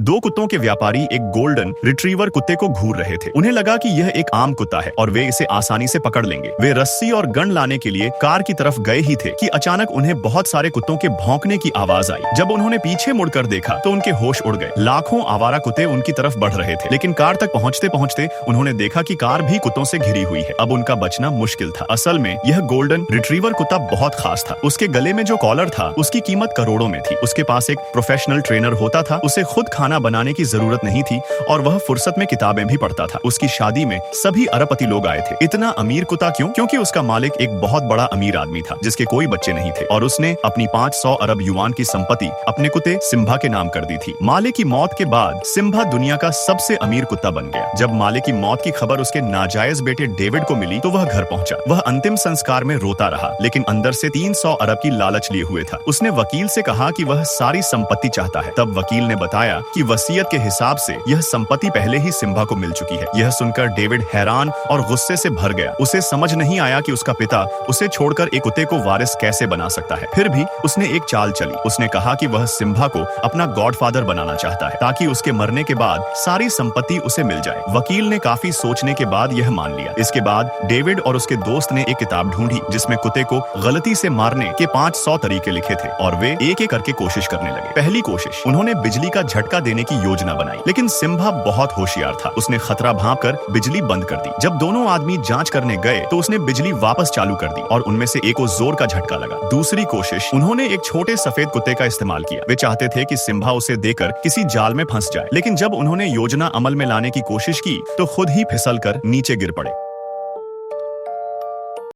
दो कुत्तों के व्यापारी एक गोल्डन रिट्रीवर कुत्ते को घूर रहे थे। उन्हें लगा कि यह एक आम कुत्ता है और वे इसे आसानी से पकड़ लेंगे। वे रस्सी और गन लाने के लिए कार की तरफ गए ही थे कि अचानक उन्हें बहुत सारे कुत्तों के भौंकने की आवाज आई। जब उन्होंने पीछे मुड़कर देखा तो उनके होश उड़ गए। लाखों आवारा कुत्ते उनकी तरफ बढ़ रहे थे, लेकिन कार तक पहुंचते पहुंचते उन्होंने देखा कि कार भी कुत्तों से घिरी हुई है। अब उनका बचना मुश्किल था। असल में यह गोल्डन रिट्रीवर कुत्ता बहुत खास था। उसके गले में जो कॉलर था उसकी कीमत करोड़ों में थी। उसके पास एक प्रोफेशनल ट्रेनर होता था। उसे खुद खाना बनाने की जरूरत नहीं थी और वह फुर्सत में किताबें भी पढ़ता था। उसकी शादी में सभी अरबपति लोग आए थे। इतना अमीर कुत्ता क्यों? क्योंकि उसका मालिक एक बहुत बड़ा अमीर आदमी था जिसके कोई बच्चे नहीं थे और उसने अपनी 500 अरब युआन की संपत्ति अपने कुत्ते सिम्बा के नाम कर दी थी। मालिक की मौत के बाद सिम्बा दुनिया का सबसे अमीर कुत्ता बन गया। जब मालिक की मौत की खबर उसके नाजायज बेटे डेविड को मिली तो वह घर पहुंचा। वह अंतिम संस्कार में रोता रहा, लेकिन अंदर से 300 अरब की लालच लिए हुए था। उसने वकील से कहा कि वह सारी संपत्ति चाहता है। तब वकील ने बताया कि वसीयत के हिसाब से यह संपत्ति पहले ही सिम्बा को मिल चुकी है। यह सुनकर डेविड हैरान और गुस्से से भर गया। उसे समझ नहीं आया कि उसका पिता उसे छोड़कर एक कुत्ते को वारिस कैसे बना सकता है। फिर भी उसने एक चाल चली। उसने कहा कि वह सिम्बा को अपना गॉडफादर बनाना चाहता है ताकि उसके मरने के बाद सारी संपत्ति उसे मिल जाए। वकील ने काफी सोचने के बाद यह मान लिया। इसके बाद डेविड और उसके दोस्त ने एक किताब ढूंढी जिसमें कुत्ते को गलती से मारने के 500 तरीके लिखे थे और वे एक एक करके कोशिश करने लगे। पहली कोशिश, उन्होंने बिजली का झटका देने की योजना बनाई, लेकिन सिम्बा बहुत होशियार था। उसने खतरा भांपकर बिजली बंद कर दी। जब दोनों आदमी जांच करने गए तो उसने बिजली वापस चालू कर दी और उनमें से एक को जोर का झटका लगा। दूसरी कोशिश, उन्होंने एक छोटे सफेद कुत्ते का इस्तेमाल किया। वे चाहते थे कि सिम्बा उसे देकर किसी जाल में फंस जाए, लेकिन जब उन्होंने योजना अमल में लाने की कोशिश की तो खुद ही फिसल कर नीचे गिर पड़े।